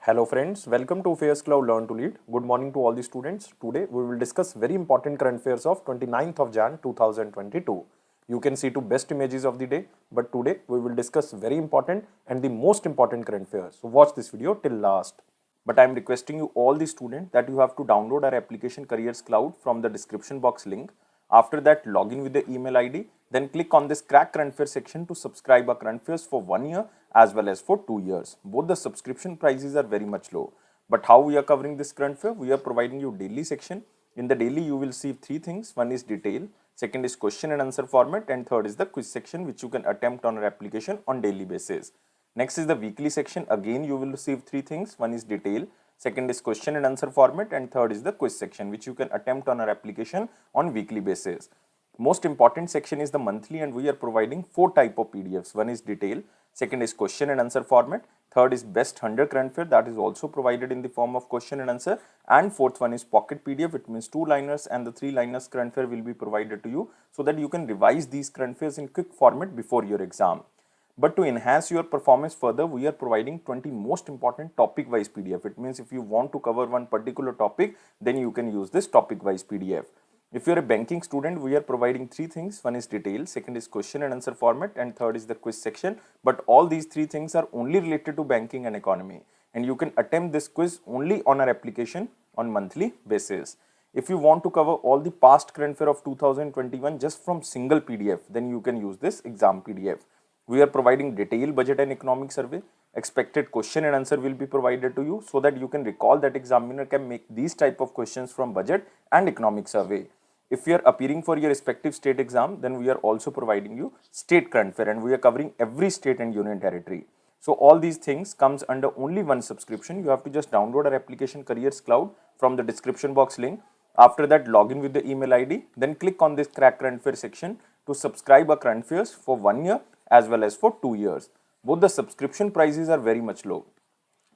Hello friends, welcome to Affairscloud Learn to Lead. Good morning to all the students. Today we will discuss very important current affairs of 29th of Jan 2022. You can see two best images of the day, but today we will discuss very important and the most important current affairs. So watch this video till last. But I am requesting you all the students that you have to download our application Careers Cloud from the description box link. After that, log in with the email ID. Then click on this crack current affairs section to subscribe our current affairs for 1 year as well as for 2 years. Both the subscription prices are very much low. But how we are covering this current affair? We are providing you daily section. In the daily, you will see three things. One is detail, second is question and answer format, and third is the quiz section which you can attempt on our application on daily basis. Next is the weekly section. Again, you will receive three things. One is detail, second is question and answer format, and third is the quiz section which you can attempt on our application on weekly basis. Most important section is the monthly, and we are providing four type of PDFs. One is detail, second is question and answer format, third is best 100 current affair that is also provided in the form of question and answer, and fourth one is pocket PDF. It means 2-liners and the 3-liners current affair will be provided to you so that you can revise these current affairs in quick format before your exam. But to enhance your performance further, we are providing 20 most important topic wise PDF. It means if you want to cover one particular topic, then you can use this topic wise PDF. If you are a banking student, we are providing three things. One is detail, second is question and answer format, and third is the quiz section. But all these three things are only related to banking and economy. And you can attempt this quiz only on our application on monthly basis. If you want to cover all the past current affair of 2021 just from single PDF, then you can use this exam PDF. We are providing detailed budget and economic survey. Expected question and answer will be provided to you so that you can recall that examiner can make these type of questions from budget and economic survey. If you are appearing for your respective state exam, then we are also providing you state current affair, and we are covering every state and union territory. So all these things comes under only one subscription. You have to just download our application Careers Cloud from the description box link. After that, log in with the email ID. Then click on this crack current affair section to subscribe our current affairs for 1 year as well as for 2 years. Both the subscription prices are very much low.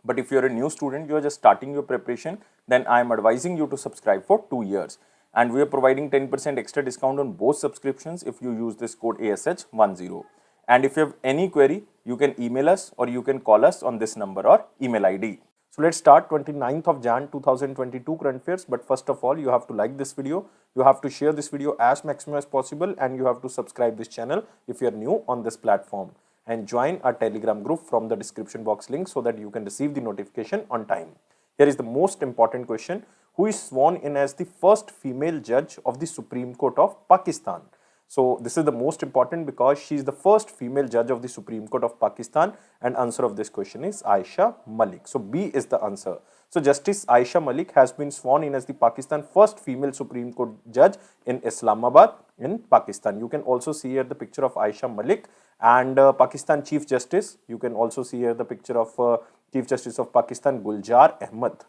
But if you are a new student, you are just starting your preparation, then I am advising you to subscribe for 2 years. And we are providing 10% extra discount on both subscriptions if you use this code ASH10. And if you have any query, you can email us or you can call us on this number or email ID. So let's start 29th of Jan 2022 current affairs. But first of all, you have to like this video, you have to share this video as maximum as possible, and you have to subscribe this channel if you are new on this platform, and join our Telegram group from the description box link so that you can receive the notification on time. Here is the most important question. Who is sworn in as the first female judge of the Supreme Court of Pakistan? So this is the most important because she is the first female judge of the Supreme Court of Pakistan, and answer of this question is Aisha Malik. So B is the answer. So Justice Aisha Malik has been sworn in as the Pakistan first female Supreme Court judge in Islamabad in Pakistan. You can also see here the picture of Aisha Malik and Pakistan Chief Justice. You can also see here the picture of Chief Justice of Pakistan Guljar Ahmad.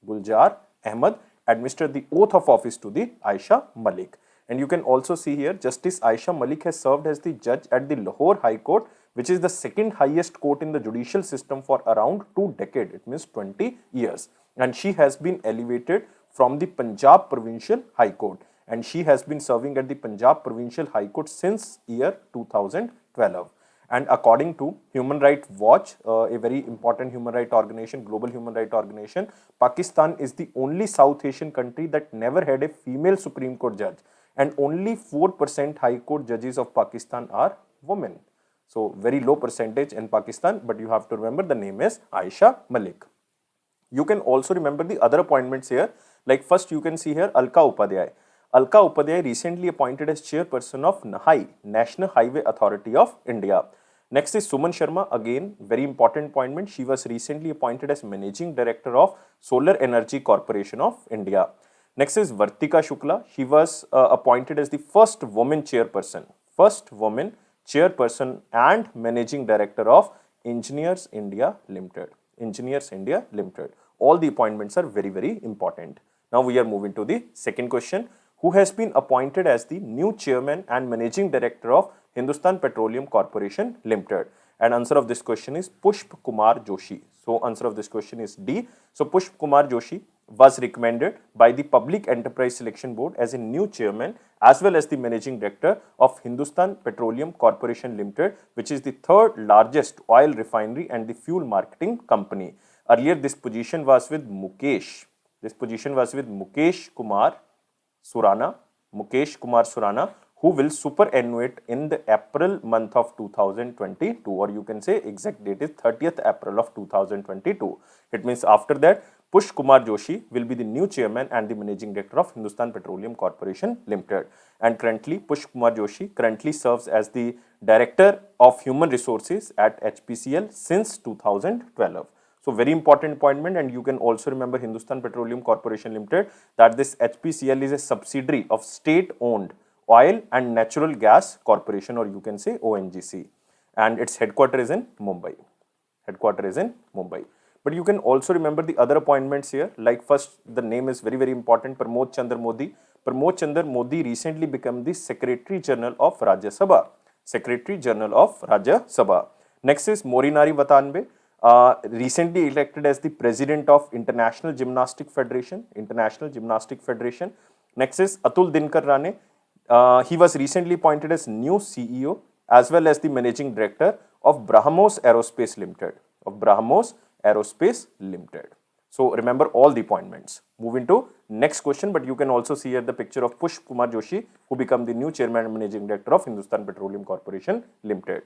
Guljar Ahmad administered the oath of office to the Aisha Malik. And you can also see here Justice Aisha Malik has served as the judge at the Lahore High Court, which is the second highest court in the judicial system for around 2 decades. It means 20 years. And she has been elevated from the Punjab Provincial High Court. And she has been serving at the Punjab Provincial High Court since year 2012. And according to Human Rights Watch, a very important human rights organization, global human rights organization, Pakistan is the only South Asian country that never had a female Supreme Court judge. And only 4% High Court judges of Pakistan are women. So very low percentage in Pakistan, but you have to remember the name is Aisha Malik. You can also remember the other appointments here. Like first you can see here Alka Upadhyay. Alka Upadhyay recently appointed as chairperson of NHAI, National Highway Authority of India. Next is Suman Sharma, again very important appointment. She was recently appointed as Managing Director of Solar Energy Corporation of India. Next is Vartika Shukla. She was appointed as the first woman chairperson and Managing Director of Engineers India Limited. Engineers India Limited. All the appointments are very, very important. Now we are moving to the second question. Who has been appointed as the new chairman and managing director of Hindustan Petroleum Corporation Limited? And answer of this question is Pushp Kumar Joshi. So answer of this question is D. So Pushp Kumar Joshi was recommended by the Public Enterprise Selection Board as a new chairman as well as the managing director of Hindustan Petroleum Corporation Limited, which is the third largest oil refinery and the fuel marketing company. Earlier, this position was with Mukesh. This position was with Mukesh Kumar Surana, who will superannuate in the April month of 2022, or you can say exact date is 30th April of 2022. It means after that, Push Kumar Joshi will be the new chairman and the managing director of Hindustan Petroleum Corporation Limited. And currently, Push Kumar Joshi currently serves as the director of human resources at HPCL since 2012. So very important appointment, and you can also remember Hindustan Petroleum Corporation Limited, that this HPCL is a subsidiary of state-owned Oil and Natural Gas Corporation, or you can say ONGC, and its headquarters is in Mumbai. But you can also remember the other appointments here. Like first, the name is very important, Pramod Chandra Modi. Pramod Chandra Modi recently became the Secretary General of Rajya Sabha. Next is Morinari Vatanbe. Recently elected as the president of International Gymnastic Federation. Next is Atul Dinkar Rane. He was recently appointed as new CEO as well as the managing director of Brahmos Aerospace Limited. So remember all the appointments. Moving to next question, but you can also see here the picture of Push Kumar Joshi, who became the new chairman and managing director of Hindustan Petroleum Corporation Limited.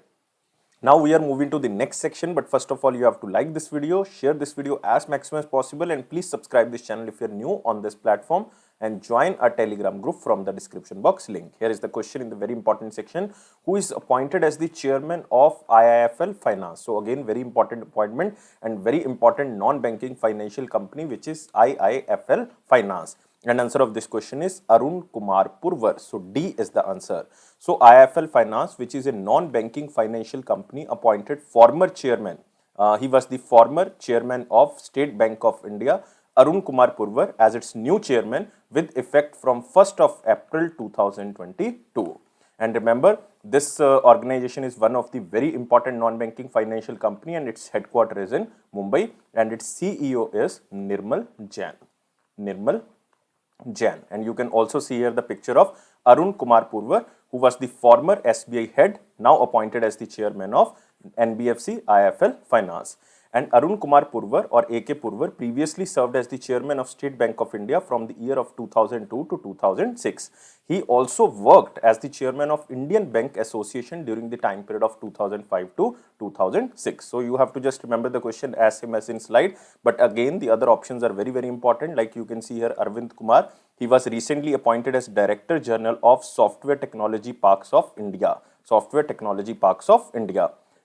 Now we are moving to the next section, but first of all, you have to like this video, share this video as maximum as possible, and please subscribe this channel if you are new on this platform, and join our Telegram group from the description box link. Here is the question in the very important section: who is appointed as the chairman of IIFL Finance? So again, very important appointment and very important non-banking financial company, which is IIFL Finance. And answer of this question is Arun Kumar Purwar. So D is the answer. So IIFL Finance, which is a non-banking financial company, appointed former chairman. He was the former chairman of State Bank of India, Arun Kumar Purwar, as its new chairman with effect from 1st of April 2022. And remember, this organization is one of the very important non-banking financial company, and its headquarters is in Mumbai, and its CEO is Nirmal Jain. And you can also see here the picture of Arun Kumar Purwar, who was the former SBI head, now appointed as the chairman of NBFC IIFL Finance. And Arun Kumar Purwar, or AK Purwar, previously served as the chairman of State Bank of India from the year of 2002 to 2006. He also worked as the chairman of Indian Bank Association during the time period of 2005 to 2006. So you have to just remember the question as same as in slide, but again the other options are very important. Like you can see here, Arvind Kumar, he was recently appointed as Director General of Software Technology Parks of India.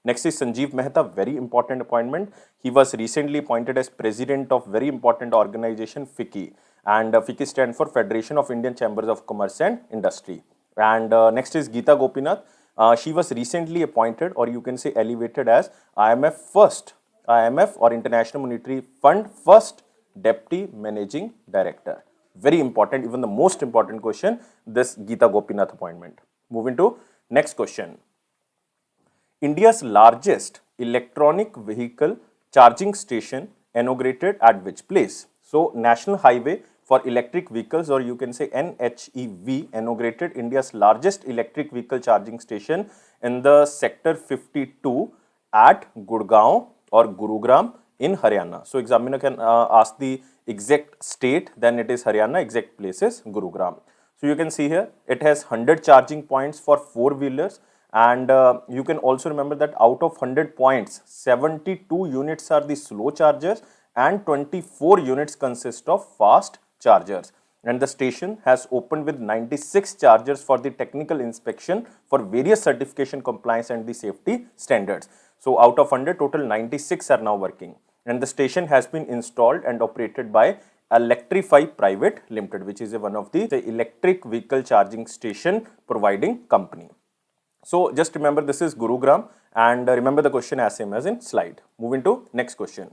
Next is Sanjeev Mehta, very important appointment. He was recently appointed as president of very important organization FICCI, and FICCI stands for Federation of Indian Chambers of Commerce and Industry. And next is Geeta Gopinath. She was recently appointed, or you can say elevated, as IMF or International Monetary Fund first Deputy Managing Director. Very important, even the most important question, this Geeta Gopinath appointment. Moving to next question. India's largest electronic vehicle charging station inaugurated at which place? So, National Highway for Electric Vehicles, or you can say NHEV, inaugurated India's largest electric vehicle charging station in the Sector 52 at Gurgaon or Gurugram in Haryana. So, examiner can ask the exact state, then it is Haryana, exact place is Gurugram. So, you can see here, it has 100 charging points for 4-wheelers. And you can also remember that out of 100 points, 72 units are the slow chargers and 24 units consist of fast chargers. And the station has opened with 96 chargers for the technical inspection for various certification compliance and the safety standards. So out of 100, total 96 are now working. And the station has been installed and operated by Electrify Private Limited, which is one of the electric vehicle charging station providing company. So just remember, this is Gurugram, and remember the question as same as in slide. Moving to next question.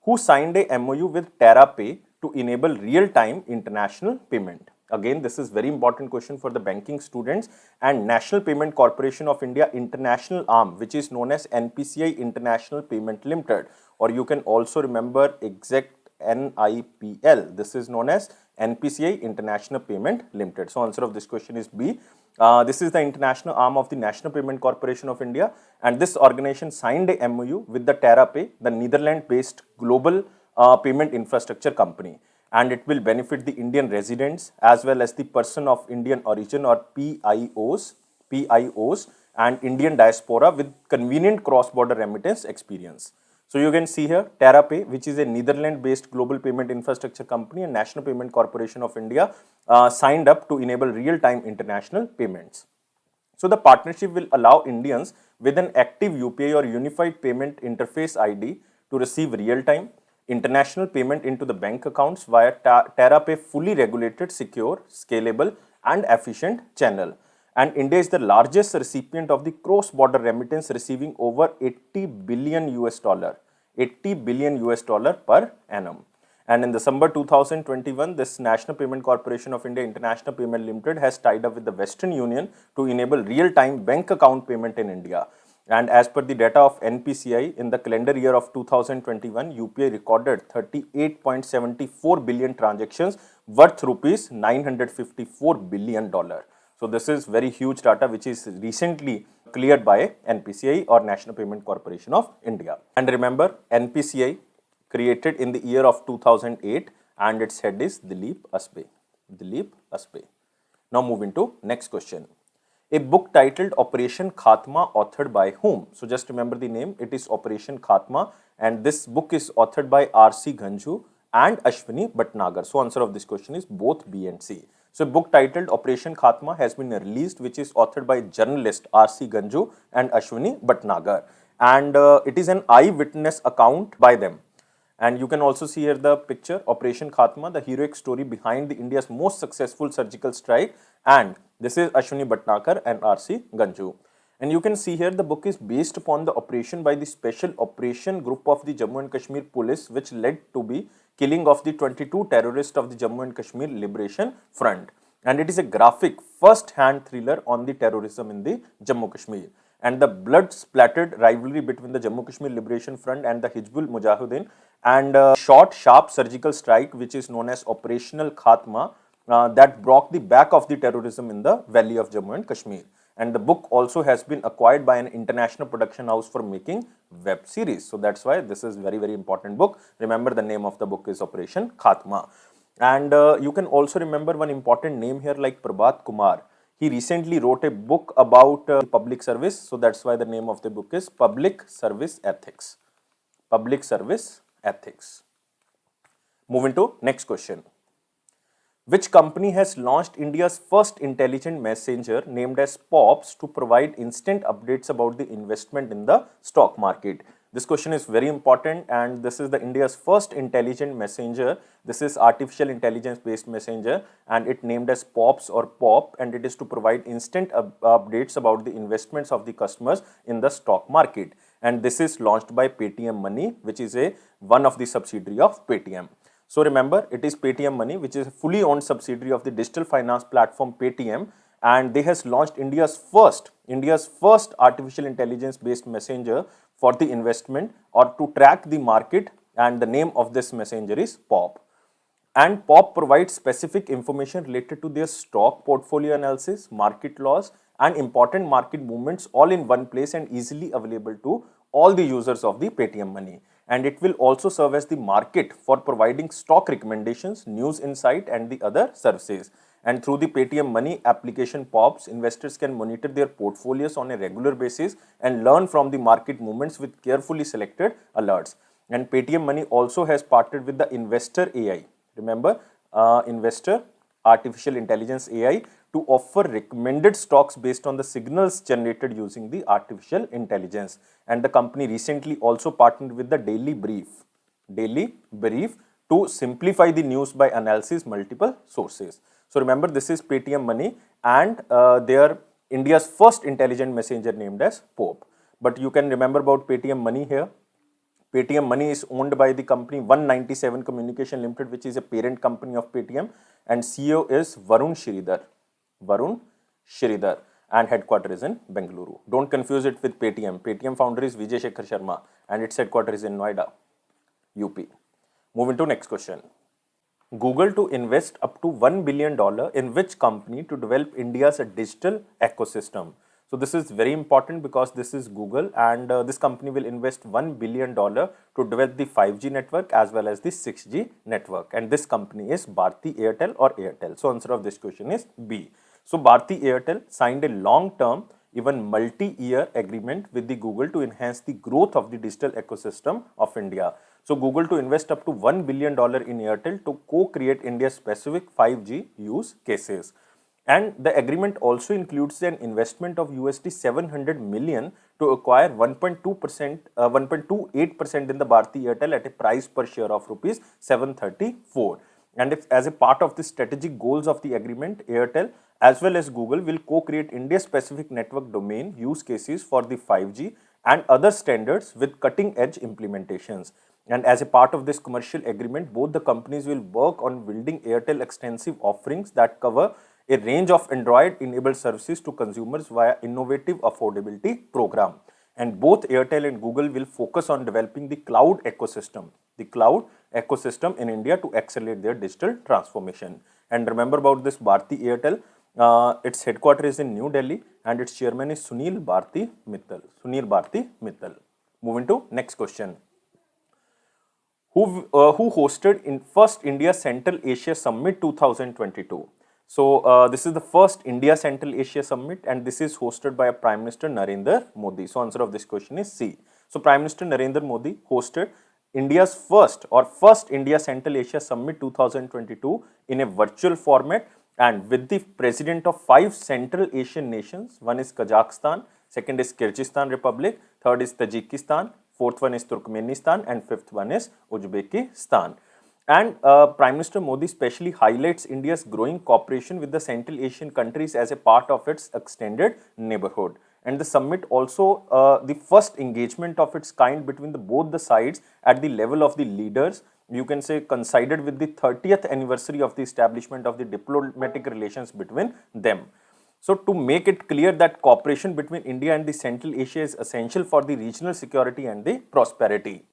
Who signed a MOU with TerraPay to enable real-time international payment? Again, this is very important question for the banking students. And National Payment Corporation of India international arm, which is known as NPCI International Payment Limited, or you can also remember exact NIPL. This is known as NPCI International Payment Limited. So answer of this question is B. This is the international arm of the National Payment Corporation of India, and this organization signed a MOU with the TerraPay, the Netherlands-based global payment infrastructure company, and it will benefit the Indian residents as well as the person of Indian origin or PIOs and Indian diaspora with convenient cross-border remittance experience. So you can see here TerraPay, which is a Netherlands-based global payment infrastructure company and National Payment Corporation of India, signed up to enable real-time international payments. So the partnership will allow Indians with an active UPI or Unified Payment Interface ID to receive real-time international payment into the bank accounts via TerraPay fully regulated, secure, scalable and efficient channel. And India is the largest recipient of the cross-border remittance, receiving over 80 billion US dollar, 80 billion US dollar per annum. And in December 2021, this National Payment Corporation of India International Payment Limited has tied up with the Western Union to enable real-time bank account payment in India. And as per the data of NPCI, in the calendar year of 2021, UPI recorded 38.74 billion transactions worth rupees $954 billion. So this is very huge data which is recently cleared by NPCI or National Payment Corporation of India. And remember, NPCI created in the year of 2008 and its head is Dilip Asbe. Dilip Asbe. Now moving to next question. A book titled Operation Khatma, authored by whom? So just remember the name, it is Operation Khatma, and this book is authored by R.C. Ganju and Ashwini Bhatnagar. So answer of this question is both B and C. So a book titled Operation Khatma has been released, which is authored by journalist R.C. Ganju and Ashwini Bhatnagar, and it is an eyewitness account by them. And you can also see here the picture, Operation Khatma, the heroic story behind the India's most successful surgical strike. And this is Ashwini Bhatnagar and R.C. Ganju. And you can see here the book is based upon the operation by the Special Operation Group of the Jammu and Kashmir Police, which led to the killing of the 22 terrorists of the Jammu and Kashmir Liberation Front. And it is a graphic first-hand thriller on the terrorism in the Jammu Kashmir. And the blood-splattered rivalry between the Jammu Kashmir Liberation Front and the Hizbul Mujahideen, and short, sharp surgical strike which is known as Operational Khatma that broke the back of the terrorism in the valley of Jammu and Kashmir. And the book also has been acquired by an international production house for making web series. So that's why this is very, very important book. Remember, the name of the book is Operation Khatma. And you can also remember one important name here like Prabhat Kumar. He recently wrote a book about public service. So that's why the name of the book is Public Service Ethics. Public Service Ethics. Moving to next question. Which company has launched India's first intelligent messenger named as POPs to provide instant updates about the investment in the stock market? This question is very important, and this is the India's first intelligent messenger. This is artificial intelligence based messenger, and it named as POPs or POP, and it is to provide instant updates about the investments of the customers in the stock market. And this is launched by Paytm Money, which is one of the subsidiary of Paytm. So remember, it is Paytm Money, which is a fully owned subsidiary of the digital finance platform Paytm, and they has launched India's first artificial intelligence based messenger for the investment or to track the market, and the name of this messenger is POP. And POP provides specific information related to their stock portfolio analysis, market laws, and important market movements all in one place and easily available to all the users of the Paytm Money. And it will also serve as the market for providing stock recommendations, news insight, and the other services. And through the Paytm Money application POPs, investors can monitor their portfolios on a regular basis and learn from the market movements with carefully selected alerts. And Paytm Money also has partnered with the Investor AI. Remember, Investor Artificial Intelligence AI to offer recommended stocks based on the signals generated using the artificial intelligence. And the company recently also partnered with the Daily Brief to simplify the news by analysis multiple sources. So remember, this is Paytm Money, and they are India's first intelligent messenger named as POP. But you can remember about Paytm Money here. Paytm Money is owned by the company 197 Communication Limited, which is a parent company of Paytm, and CEO is Varun Shridhar, and headquarters is in Bengaluru. Don't confuse it with Paytm. Paytm founder is Vijay Shekhar Sharma, and its headquarters is in Noida, UP. Moving to next question. Google to invest up to $1 billion in which company to develop India's digital ecosystem. So this is very important because this is Google, and this company will invest $1 billion to develop the 5G network as well as the 6G network. And this company is Bharti Airtel or Airtel. So answer of this question is B. So Bharti Airtel signed a long-term, even multi-year agreement with the Google to enhance the growth of the digital ecosystem of India. So Google to invest up to $1 billion in Airtel to co-create India's specific 5G use cases. And the agreement also includes an investment of USD 700 million to acquire 1.28% in the Bharti Airtel at a price per share of rupees 734. And if, as a part of the strategic goals of the agreement, Airtel as well as Google will co-create India-specific network domain use cases for the 5G and other standards with cutting-edge implementations. And as a part of this commercial agreement, both the companies will work on building Airtel extensive offerings that cover a range of Android-enabled services to consumers via innovative affordability program. And both Airtel and Google will focus on developing the cloud ecosystem in India to accelerate their digital transformation. And remember about this Bharti Airtel, its headquarters is in New Delhi and its chairman is Sunil Bharti Mittal. Moving to next question. Who hosted in first India Central Asia Summit 2022? So this is the first India Central Asia Summit, and this is hosted by Prime Minister Narendra Modi. So answer of this question is C. So Prime Minister Narendra Modi hosted India's first India Central Asia Summit 2022 in a virtual format, and with the president of 5 Central Asian nations. One is Kazakhstan, second is Kyrgyzstan Republic, third is Tajikistan, fourth one is Turkmenistan, and fifth one is Uzbekistan. And Prime Minister Modi specially highlights India's growing cooperation with the Central Asian countries as a part of its extended neighborhood. And the summit also the first engagement of its kind between both the sides at the level of the leaders, you can say, coincided with the 30th anniversary of the establishment of the diplomatic relations between them. So to make it clear that cooperation between India and the Central Asia is essential for the regional security and the prosperity.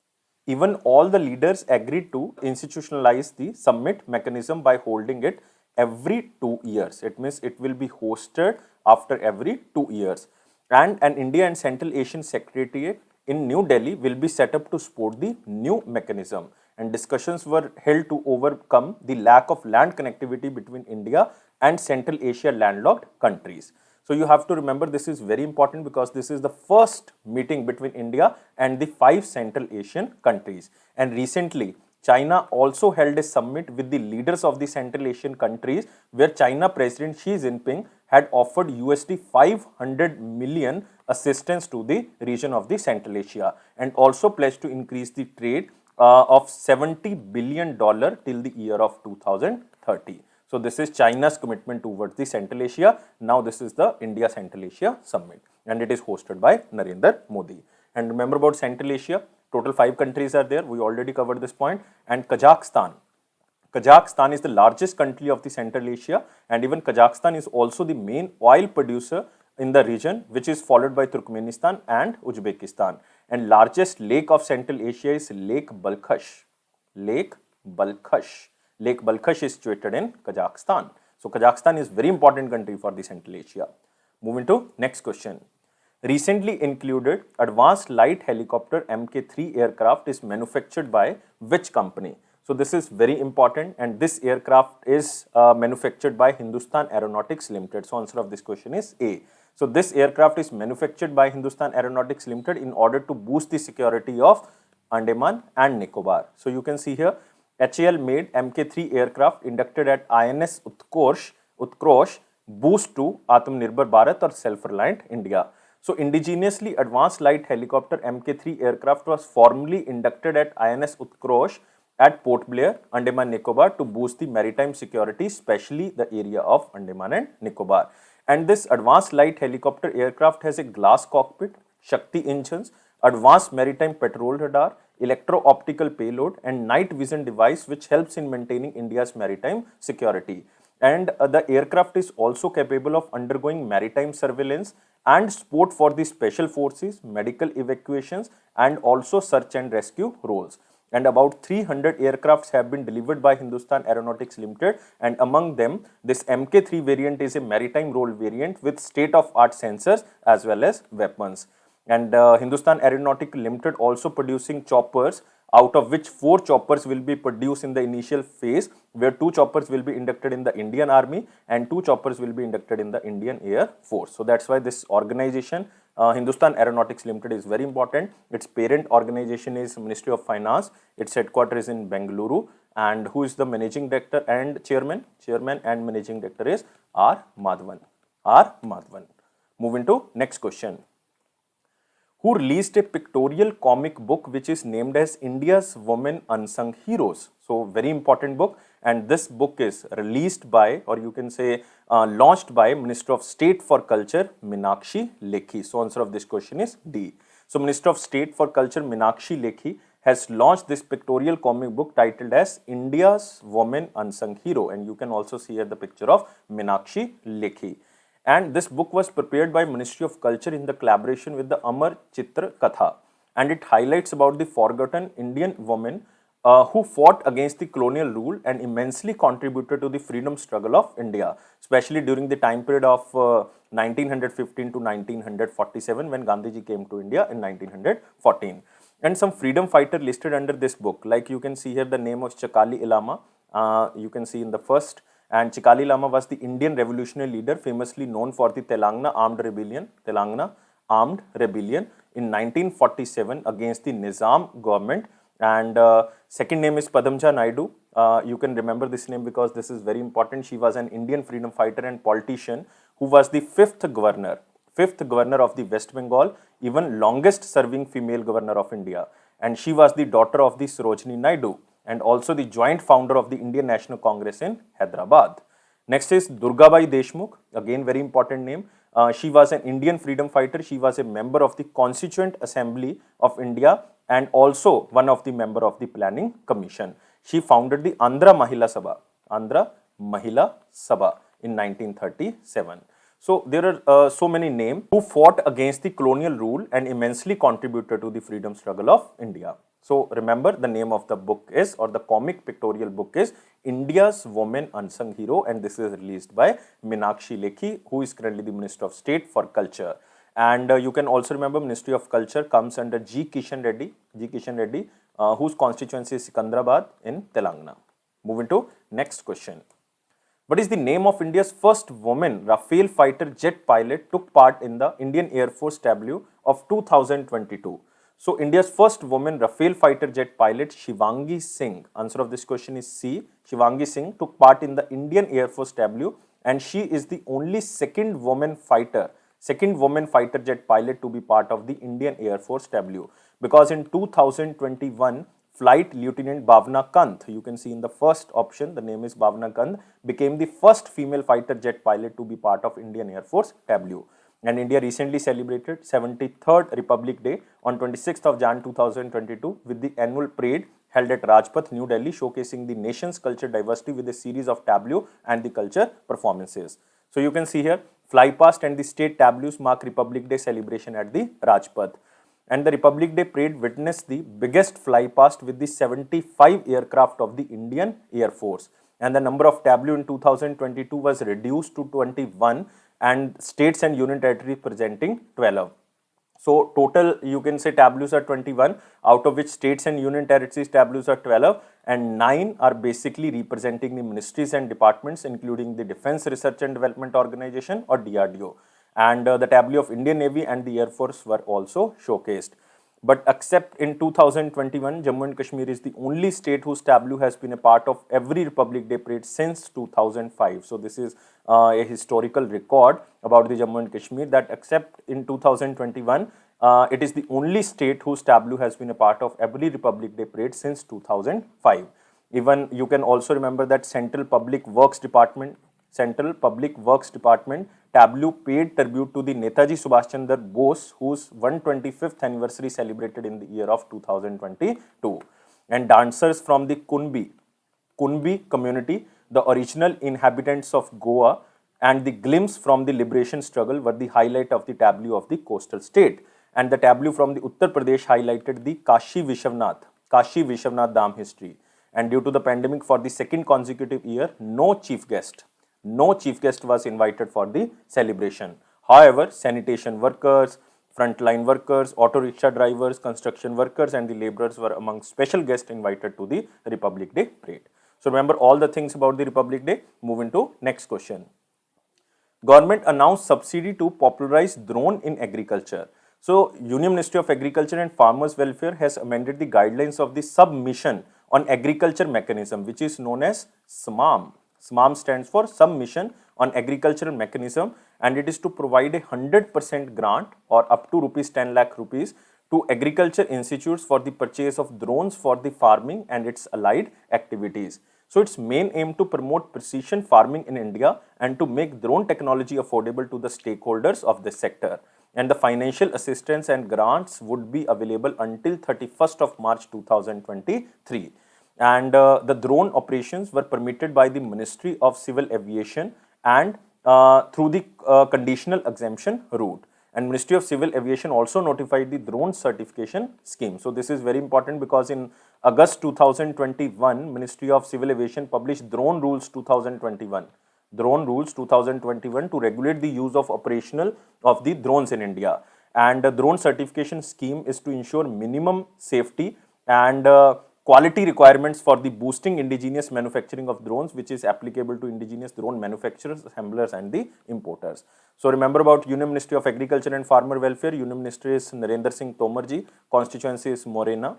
Even all the leaders agreed to institutionalize the summit mechanism by holding it every 2 years. It means it will be hosted after every 2 years. And an India and Central Asian Secretariat in New Delhi will be set up to support the new mechanism. And discussions were held to overcome the lack of land connectivity between India and Central Asia landlocked countries. So you have to remember, this is very important because this is the first meeting between India and the 5 Central Asian countries. And recently, China also held a summit with the leaders of the Central Asian countries, where China President Xi Jinping had offered USD 500 million assistance to the region of the Central Asia, and also pledged to increase the trade of $70 billion till the year of 2030. So this is China's commitment towards the Central Asia. Now this is the India Central Asia Summit, and it is hosted by Narendra Modi. And remember about Central Asia, total 5 countries are there. We already covered this point. And Kazakhstan is the largest country of the Central Asia, and even Kazakhstan is also the main oil producer in the region, which is followed by Turkmenistan and Uzbekistan. And largest lake of Central Asia is Lake Balkhash. Lake Balkhash is situated in Kazakhstan. So Kazakhstan is very important country for the Central Asia. Moving to next question. Recently included advanced light helicopter MK3 aircraft is manufactured by which company? So this is very important, and this aircraft is manufactured by Hindustan Aeronautics Limited. So answer of this question is A. So this aircraft is manufactured by Hindustan Aeronautics Limited in order to boost the security of Andaman and Nicobar. So you can see here, HAL made MK3 aircraft inducted at INS Utkarsh boost to Atmanirbhar Bharat or self-reliant India. So indigenously advanced light helicopter MK3 aircraft was formally inducted at INS Utkarsh at Port Blair, Andaman Nicobar, to boost the maritime security, especially the area of Andaman and Nicobar. And this advanced light helicopter aircraft has a glass cockpit, Shakti engines, advanced maritime patrol radar, electro-optical payload, and night vision device, which helps in maintaining India's maritime security. And the aircraft is also capable of undergoing maritime surveillance and support for the special forces, medical evacuations, and also search and rescue roles. and about 300 aircrafts have been delivered by Hindustan Aeronautics Limited, and among them this MK3 variant is a maritime role variant with state-of-art sensors as well as weapons. And Hindustan Aeronautics Limited also producing choppers, out of which 4 choppers will be produced in the initial phase, where 2 choppers will be inducted in the Indian Army and 2 choppers will be inducted in the Indian Air Force. So that's why this organization, Hindustan Aeronautics Limited, is very important. Its parent organization is Ministry of Finance. Its headquarters is in Bengaluru. And who is the managing director and chairman? Chairman and managing director is R. Madhavan. R. Madhavan. Moving to next question. Who released a pictorial comic book which is named as India's Women Unsung Heroes? So very important book, and this book is released by, or you can say launched by, Minister of State for Culture Meenakshi Lekhi. So answer of this question is D. So Minister of State for Culture Meenakshi Lekhi has launched this pictorial comic book titled as India's Women Unsung Hero, and you can also see here the picture of Meenakshi Lekhi. And this book was prepared by Ministry of Culture in the collaboration with the Amar Chitra Katha, and it highlights about the forgotten Indian women who fought against the colonial rule and immensely contributed to the freedom struggle of India, especially during the time period of 1915 to 1947, when Gandhiji came to India in 1914. And some freedom fighter listed under this book, like you can see here the name of Chakali Ilama, you can see in the first. And Chakali Lama was the Indian revolutionary leader famously known for the Telangana Armed Rebellion in 1947 against the Nizam government. And second name is Padamja Naidu. You can remember this name because this is very important. She was an Indian freedom fighter and politician who was the fifth governor of the West Bengal, even longest serving female governor of India. And she was the daughter of the Sarojini Naidu, and also the joint founder of the Indian National Congress in Hyderabad. Next is Durgabai Deshmukh, again very important name. She was an Indian freedom fighter. She was a member of the Constituent Assembly of India and also one of the member of the Planning Commission. She founded the Andhra Mahila Sabha in 1937. So there are so many names who fought against the colonial rule and immensely contributed to the freedom struggle of India. So remember, the name of the book is, or the comic pictorial book is, India's Women Unsung Hero, and this is released by Meenakshi Lekhi, who is currently the Minister of State for Culture. And you can also remember Ministry of Culture comes under G. Kishan Reddy, whose constituency is Sikandrabad in Telangana. Moving to next question. What is the name of India's first woman Rafale fighter jet pilot took part in the Indian Air Force tableau of 2022? So India's first woman Rafale fighter jet pilot Shivangi Singh, answer of this question is C. Shivangi Singh took part in the Indian Air Force tableau, and she is the only second woman fighter jet pilot to be part of the Indian Air Force tableau, because in 2021 Flight Lieutenant Bhavna Kant, you can see in the first option, the name is Bhavna Kant, became the first female fighter jet pilot to be part of Indian Air Force tableau. And India recently celebrated 73rd Republic Day on 26th of Jan 2022 with the annual parade held at Rajpath, New Delhi, showcasing the nation's culture diversity with a series of tableaux and the culture performances. So you can see here, fly past and the state tableaus mark Republic Day celebration at the Rajpath. And the Republic Day parade witnessed the biggest fly past with the 75 aircraft of the Indian Air Force. And the number of tableaux in 2022 was reduced to 21, and states and union territories presenting 12. So total you can say tableaus are 21, out of which states and union territories tableaus are 12, and 9 are basically representing the ministries and departments, including the Defense Research and Development Organization or DRDO. And the tableau of Indian Navy and the Air Force were also showcased. But except in 2021, Jammu and Kashmir is the only state whose tableau has been a part of every Republic Day parade since 2005. So this is a historical record about the Jammu and Kashmir, that except in 2021, it is the only state whose tableau has been a part of every Republic Day parade since 2005. Even you can also remember that Central Public Works Department tableau paid tribute to the Netaji Subhash Chandra Bose, whose 125th anniversary celebrated in the year of 2022. And dancers from the Kunbi community, the original inhabitants of Goa, and the glimpse from the liberation struggle were the highlight of the tableau of the coastal state. And the tableau from the Uttar Pradesh highlighted the Kashi Vishwanath Kashi Vishwanath Dham history. And due to the pandemic, for the second consecutive year, no chief guest was invited for the celebration. However, sanitation workers, frontline workers, auto rickshaw drivers, construction workers and the laborers were among special guests invited to the Republic Day parade. So remember all the things about the Republic Day. Move into next question. Government announced subsidy to popularize drone in agriculture. So, Union Ministry of Agriculture and Farmers Welfare has amended the guidelines of the Submission on Agriculture Mechanism, which is known as SMAM. SMAM stands for Submission on Agricultural Mechanism, and it is to provide a 100% grant or up to rupees 10 lakh rupees to agriculture institutes for the purchase of drones for the farming and its allied activities. So its main aim to promote precision farming in India and to make drone technology affordable to the stakeholders of this sector. And the financial assistance and grants would be available until 31st of March 2023. And the drone operations were permitted by the Ministry of Civil Aviation and through the conditional exemption route. And Ministry of Civil Aviation also notified the drone certification scheme. So this is very important because in August 2021, Ministry of Civil Aviation published Drone Rules 2021. Drone Rules 2021 to regulate the use of operational of the drones in India. And the drone certification scheme is to ensure minimum safety and quality requirements for the boosting indigenous manufacturing of drones, which is applicable to indigenous drone manufacturers, assemblers and the importers. So remember about Union Ministry of Agriculture and Farmer Welfare. Union Ministry is Narendra Singh Tomar ji, constituency is Morena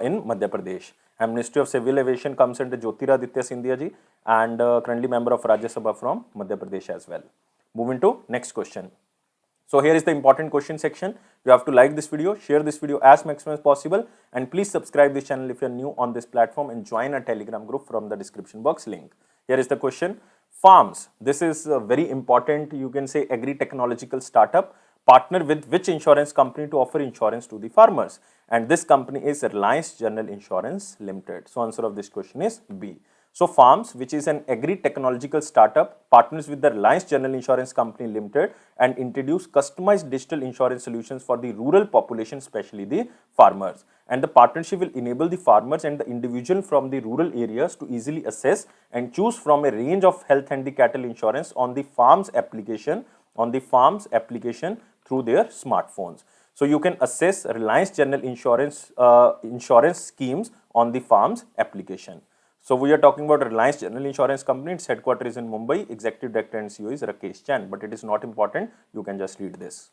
in Madhya Pradesh. And Ministry of Civil Aviation comes under Jyotiraditya Scindia ji and currently member of Rajya Sabha from Madhya Pradesh as well. Moving to next question. So here is the important question section. You have to like this video, share this video as maximum as possible, and please subscribe this channel if you are new on this platform and join our Telegram group from the description box link. Here is the question. Faarms. This is a very important, you can say, agri-technological startup. Partner with which insurance company to offer insurance to the farmers? And this company is Reliance General Insurance Limited. So answer of this question is B. So Faarms, which is an agri-technological startup, partners with the Reliance General Insurance Company Limited and introduce customized digital insurance solutions for the rural population, especially the farmers. And the partnership will enable the farmers and the individual from the rural areas to easily assess and choose from a range of health and the cattle insurance on the Faarms application, through their smartphones. So you can assess Reliance General Insurance schemes on the Faarms application. So we are talking about Reliance General Insurance Company. Its headquarters is in Mumbai. Executive Director and CEO is Rakesh Chan, but it is not important. You can just read this.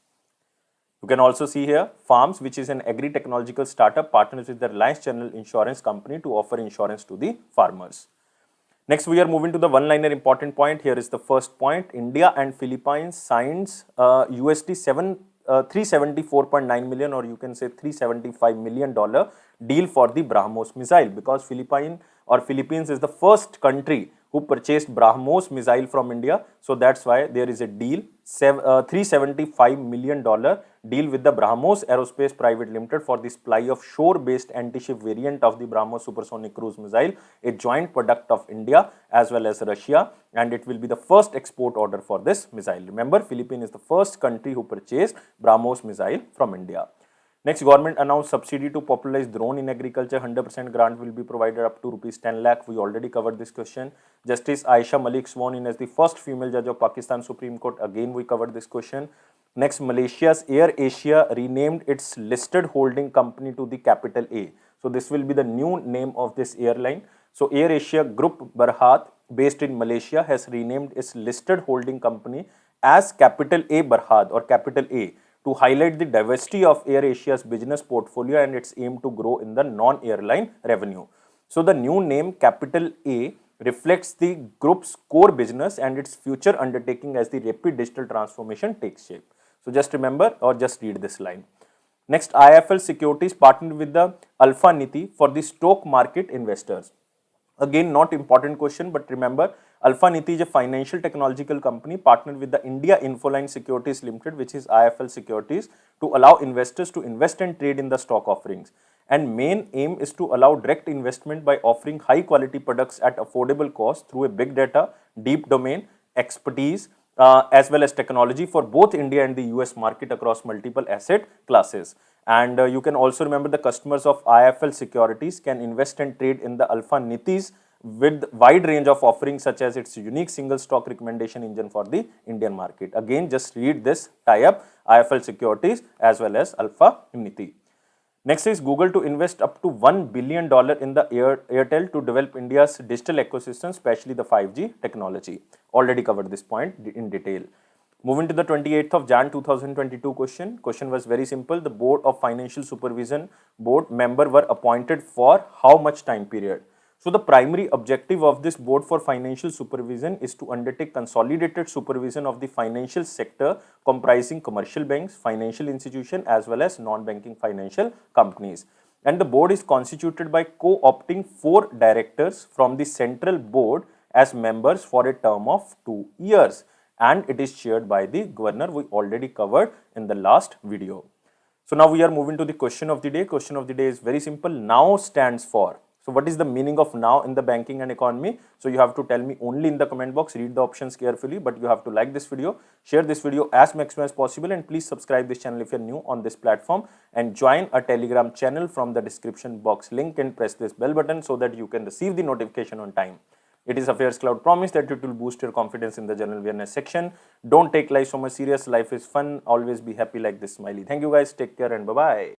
You can also see here Faarms, which is an agri-technological startup, partners with the Reliance General Insurance Company to offer insurance to the farmers. Next, we are moving to the one-liner important point. Here is the first point. India and Philippines signs USD 374.9 million, or you can say $375 million deal for the BrahMos missile, because Philippines is the first country who purchased BrahMos missile from India. So that's why there is a deal, $375 million deal with the BrahMos Aerospace Private Limited for the supply of shore-based anti-ship variant of the BrahMos supersonic cruise missile, a joint product of India as well as Russia, and it will be the first export order for this missile. Remember, Philippines is the first country who purchased BrahMos missile from India. Next, government announced subsidy to popularize drone in agriculture. 100% grant will be provided up to rupees 10 lakh. We already covered this question. Justice Aisha Malik sworn in as the first female judge of Pakistan Supreme Court. Again, we covered this question. Next, Malaysia's Air Asia renamed its listed holding company to the capital A. So this will be the new name of this airline. So Air Asia Group Berhad, based in Malaysia, has renamed its listed holding company as Capital A Berhad or Capital A, to highlight the diversity of Air Asia's business portfolio and its aim to grow in the non-airline revenue. So the new name Capital A reflects the group's core business and its future undertaking as the rapid digital transformation takes shape. So just remember or just read this line. Next, IIFL Securities partnered with the Alpha Niti for the stock market investors. Again, not important question, but remember, Alpha Niti is a financial technological company partnered with the India Infoline Securities Limited, which is IIFL Securities, to allow investors to invest and trade in the stock offerings. And main aim is to allow direct investment by offering high quality products at affordable cost through a big data, deep domain expertise as well as technology for both India and the US market across multiple asset classes. And you can also remember the customers of IIFL Securities can invest and trade in the Alpha Nitis with wide range of offerings such as its unique single stock recommendation engine for the Indian market. Again, just read this tie-up, IIFL Securities as well as Alpha Niti. Next is Google to invest up to $1 billion in the Airtel to develop India's digital ecosystem, especially the 5G technology. Already covered this point in detail. Moving to the 28th of Jan 2022 question. Question was very simple. The Board of Financial Supervision Board member were appointed for how much time period? So the primary objective of this Board for Financial Supervision is to undertake consolidated supervision of the financial sector comprising commercial banks, financial institutions as well as non-banking financial companies. And the board is constituted by co-opting 4 directors from the central board as members for a term of 2 years. And it is chaired by the governor. We already covered in the last video. So now we are moving to the question of the day. Question of the day is very simple. Now stands for. So what is the meaning of now in the banking and economy? So you have to tell me only in the comment box. Read the options carefully, but you have to like this video, share this video as maximum as possible, and please subscribe this channel if you're new on this platform, and join a Telegram channel from the description box link and press this bell button so that you can receive the notification on time. It is Affairscloud promise that it will boost your confidence in the general awareness section. Don't take life so much serious. Life is fun. Always be happy like this smiley. Thank you guys. Take care and bye-bye.